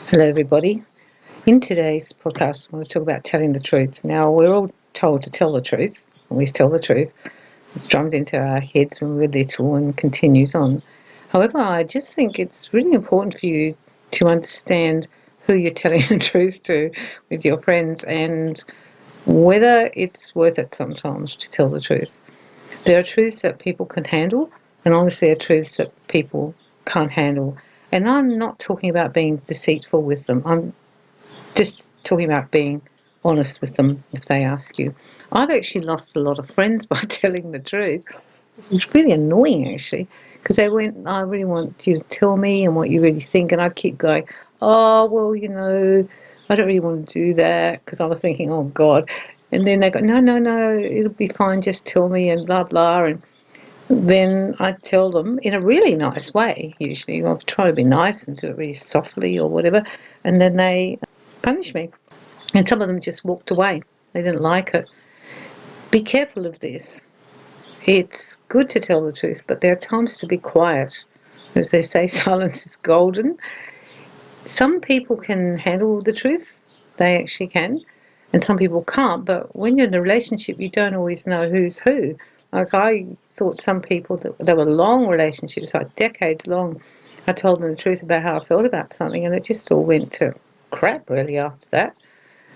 Hello, everybody. In today's podcast, I want to talk about telling the truth. Now, we're all told to tell the truth, always tell the truth. It's drummed into our heads when we're little and continues on. However, I just think it's really important for you to understand who you're telling the truth to with your friends and whether it's worth it sometimes to tell the truth. There are truths that people can handle, and honestly, there are truths that people can't handle. And I'm not talking about being deceitful with them. I'm just talking about being honest with them if they ask you. I've actually lost a lot of friends by telling the truth. It's really annoying actually, because they went, I really want you to tell me and what you really think, and I'd keep going, oh, well, I don't really want to do that, because I was thinking, oh God. And then they go, no, no, no, it'll be fine, just tell me, and blah, blah. And then I tell them in a really nice way, usually. I'll try to be nice and do it really softly or whatever, and then they punish me. And some of them just walked away. They didn't like it. Be careful of this. It's good to tell the truth, but there are times to be quiet. As they say, silence is golden. Some people can handle the truth, they actually can, and some people can't. But when you're in a relationship, you don't always know who's who. Like I thought some people that they were long relationships, like decades long, I told them the truth about how I felt about something, and it just all went to crap really after that.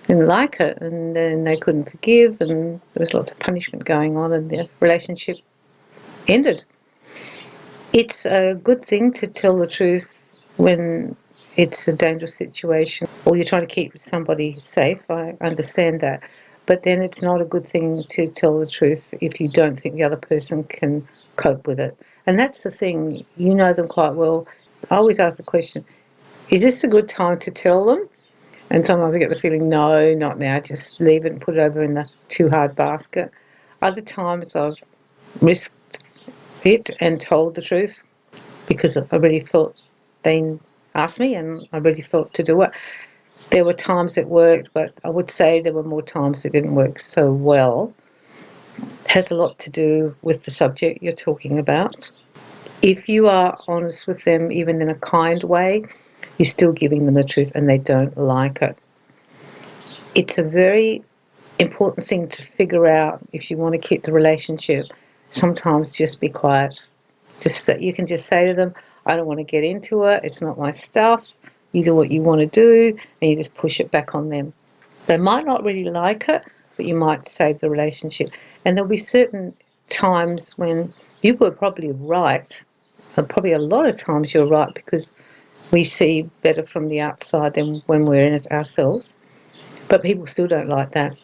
Didn't like it, and then they couldn't forgive, and there was lots of punishment going on, and the relationship ended. It's a good thing to tell the truth when it's a dangerous situation or you're trying to keep somebody safe. I understand that. But then it's not a good thing to tell the truth if you don't think the other person can cope with it. And that's the thing, you know them quite well. I always ask the question, is this a good time to tell them? And sometimes I get the feeling, no, not now, just leave it and put it over in the too hard basket. Other times I've risked it and told the truth because I really felt they asked me and I really felt to do it. There were times it worked, but I would say there were more times it didn't work so well. It has a lot to do with the subject you're talking about. If you are honest with them, even in a kind way, you're still giving them the truth and they don't like it. It's a very important thing to figure out if you want to keep the relationship. Sometimes just be quiet. Just that you can just say to them, I don't want to get into it, it's not my stuff, you do what you want to do, and you just push it back on them. They might not really like it, but you might save the relationship. And there'll be certain times when you were probably right, and probably a lot of times you're right because we see better from the outside than when we're in it ourselves. But people still don't like that.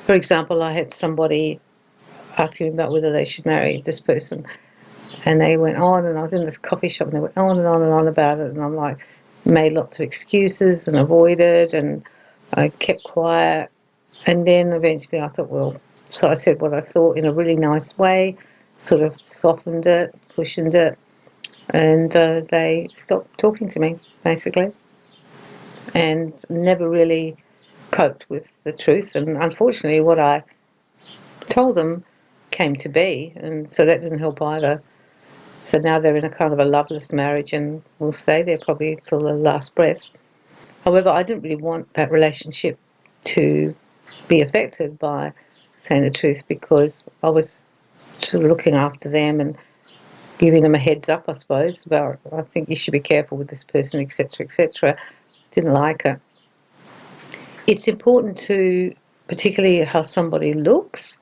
For example, I had somebody asking me about whether they should marry this person, and they went on, and I was in this coffee shop, and they went on and on and on about it, and I'm like, made lots of excuses and avoided, and I kept quiet, and then eventually I thought, well, so I said what I thought in a really nice way, sort of softened it, cushioned it, and they stopped talking to me, basically, and never really coped with the truth, and unfortunately what I told them came to be, and so that didn't help either. So now they're in a kind of a loveless marriage and will stay there probably till the last breath. However, I didn't really want that relationship to be affected by saying the truth because I was sort of looking after them and giving them a heads up, I suppose, about I think you should be careful with this person, etc., etc. Didn't like it. It's important to, particularly how somebody looks.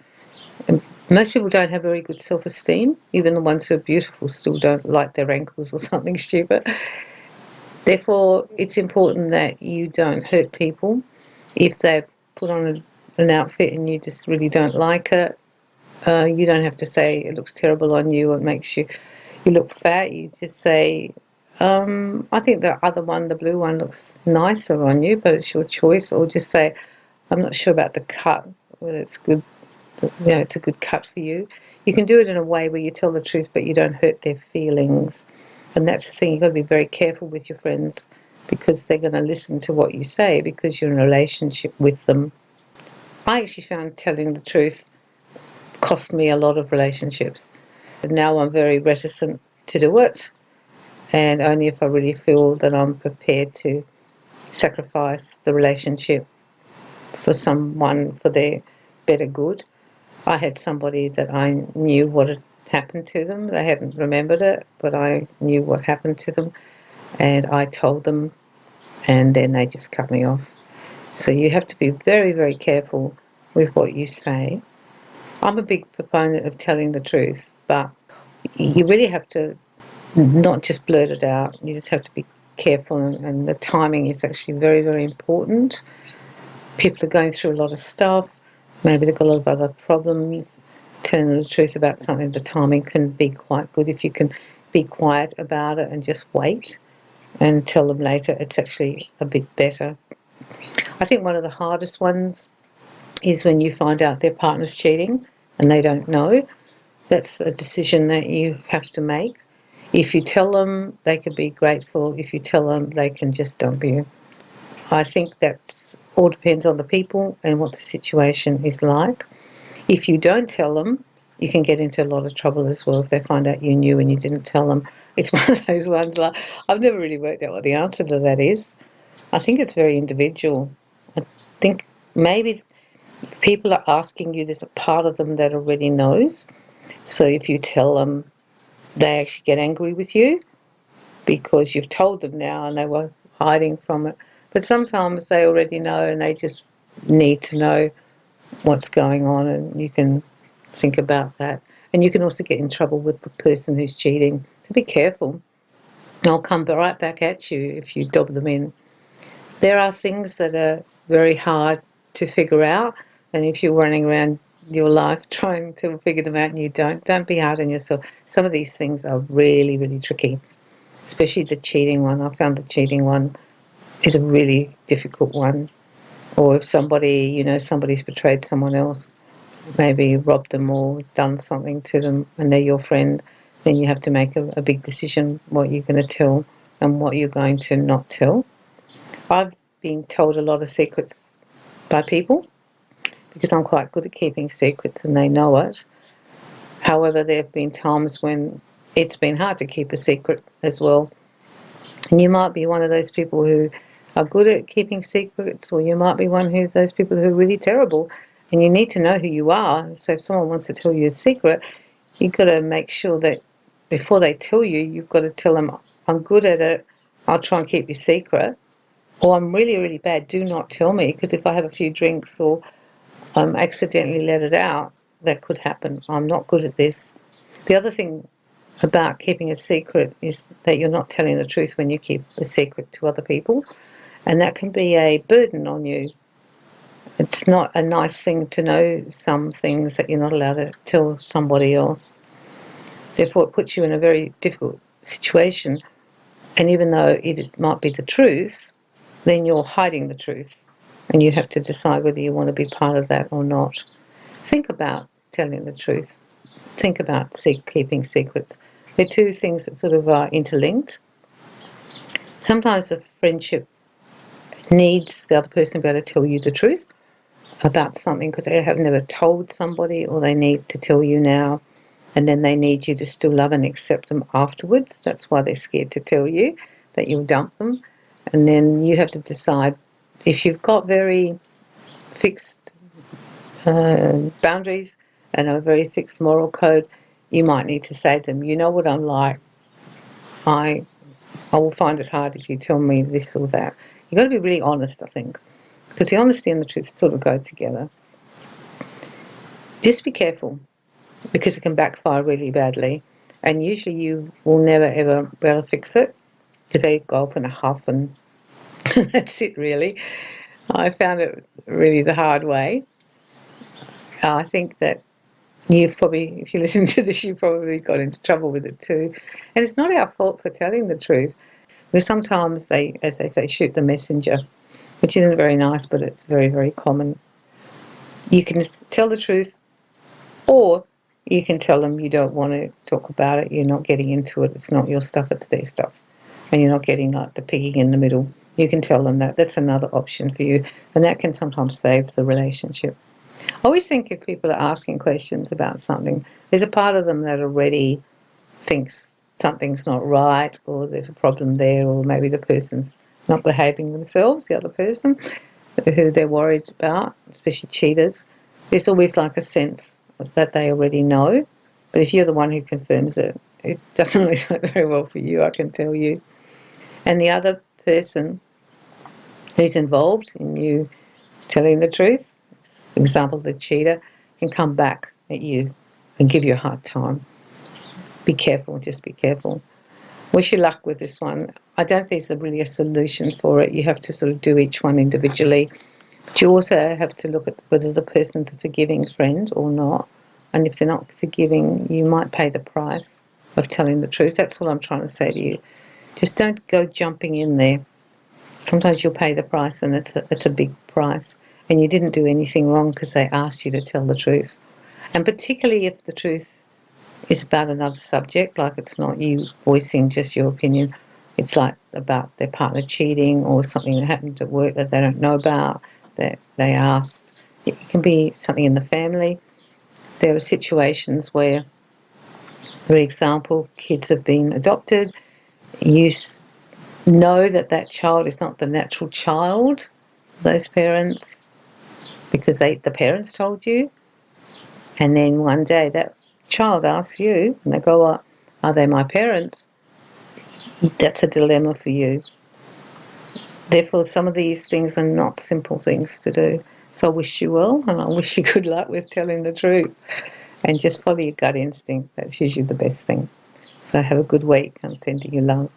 And most people don't have very good self-esteem. Even the ones who are beautiful still don't like their ankles or something stupid. Therefore, it's important that you don't hurt people. If they've put on an outfit and you just really don't like it, you don't have to say it looks terrible on you or it makes you look fat. You just say, I think the other one, the blue one, looks nicer on you, but it's your choice. Or just say, I'm not sure about the cut, whether it's good, it's a good cut for you. You can do it in a way where you tell the truth, but you don't hurt their feelings. And that's the thing, you've got to be very careful with your friends because they're going to listen to what you say because you're in a relationship with them. I actually found telling the truth cost me a lot of relationships. And now I'm very reticent to do it. and only if I really feel that I'm prepared to sacrifice the relationship for someone for their better good. I had somebody that I knew what had happened to them. They hadn't remembered it, but I knew what happened to them, and I told them, and then they just cut me off. So you have to be very, very careful with what you say. I'm a big proponent of telling the truth, but you really have to not just blurt it out. You just have to be careful, and the timing is actually very, very important. People are going through a lot of stuff. Maybe they've got a lot of other problems. Telling the truth about something, the timing can be quite good. If you can be quiet about it and just wait and tell them later, it's actually a bit better. I think one of the hardest ones is when you find out their partner's cheating and they don't know. That's a decision that you have to make. If you tell them, they can be grateful. If you tell them, they can just dump you. I think that all depends on the people and what the situation is like. If you don't tell them, you can get into a lot of trouble as well if they find out you knew and you didn't tell them. It's one of those ones like, I've never really worked out what the answer to that is. I think it's very individual. I think maybe if people are asking you, there's a part of them that already knows. So if you tell them, they actually get angry with you because you've told them now and they were hiding from it. But sometimes they already know and they just need to know what's going on, and you can think about that. And you can also get in trouble with the person who's cheating. So be careful. They'll come right back at you if you dob them in. There are things that are very hard to figure out, and if you're running around your life trying to figure them out and you don't be hard on yourself. Some of these things are really, really tricky, especially the cheating one. I found the cheating one is a really difficult one. Or if somebody, somebody's betrayed someone else, maybe robbed them or done something to them and they're your friend, then you have to make a big decision what you're going to tell and what you're going to not tell. I've been told a lot of secrets by people because I'm quite good at keeping secrets and they know it. However, there have been times when it's been hard to keep a secret as well. And you might be one of those people who are good at keeping secrets, or you might be one of those people who are really terrible, and you need to know who you are. So if someone wants to tell you a secret, you've got to make sure that before they tell you, you've got to tell them, I'm good at it, I'll try and keep your secret, or I'm really, really bad, do not tell me, because if I have a few drinks or accidentally let it out, that could happen. I'm not good at this. The other thing about keeping a secret is that you're not telling the truth when you keep a secret to other people, and that can be a burden on you. It's not a nice thing to know some things that you're not allowed to tell somebody else. Therefore, it puts you in a very difficult situation, and even though might be the truth, then you're hiding the truth, and you have to decide whether you want to be part of that or not. Think about telling the truth. Think about keeping secrets. They're two things that sort of are interlinked. Sometimes a friendship needs the other person to be able to tell you the truth about something because they have never told somebody, or they need to tell you now, and then they need you to still love and accept them afterwards. That's why they're scared to tell you that you'll dump them. And then you have to decide if you've got very fixed boundaries and a very fixed moral code, you might need to say to them, you know what I'm like, I will find it hard if you tell me this or that. You've got to be really honest, I think, because the honesty and the truth sort of go together. Just be careful, because it can backfire really badly, and usually you will never ever be able to fix it because they go off in a huff and that's it really. I found it really the hard way. I think that you've probably, if you listen to this, you probably got into trouble with it too. And it's not our fault for telling the truth. Because sometimes they, as they say, shoot the messenger, which isn't very nice, but it's very, very common. You can tell the truth, or you can tell them you don't want to talk about it, you're not getting into it, it's not your stuff, it's their stuff. And you're not getting like the picking in the middle. You can tell them that. That's another option for you. And that can sometimes save the relationship. I always think if people are asking questions about something, there's a part of them that already thinks something's not right, or there's a problem there, or maybe the person's not behaving themselves, the other person who they're worried about, especially cheaters. There's always like a sense that they already know. But if you're the one who confirms it, it doesn't look very well for you, I can tell you. And the other person who's involved in you telling the truth, for example, the cheater, can come back at you and give you a hard time. Be careful, just be careful. Wish you luck with this one. I don't think there's really a solution for it. You have to sort of do each one individually. But you also have to look at whether the person's a forgiving friend or not. And if they're not forgiving, you might pay the price of telling the truth. That's what I'm trying to say to you. Just don't go jumping in there. Sometimes you'll pay the price, and it's a big price. And you didn't do anything wrong because they asked you to tell the truth. And particularly if the truth is about another subject, like it's not you voicing just your opinion. It's like about their partner cheating or something that happened at work that they don't know about, that they asked. It can be something in the family. There are situations where, for example, kids have been adopted. You know that that child is not the natural child, those parents, because the parents told you. And then one day that child asks you, and they grow up, are they my parents? That's a dilemma for you. Therefore, some of these things are not simple things to do. So I wish you well, and I wish you good luck with telling the truth. And just follow your gut instinct. That's usually the best thing. So have a good week. I'm sending you love.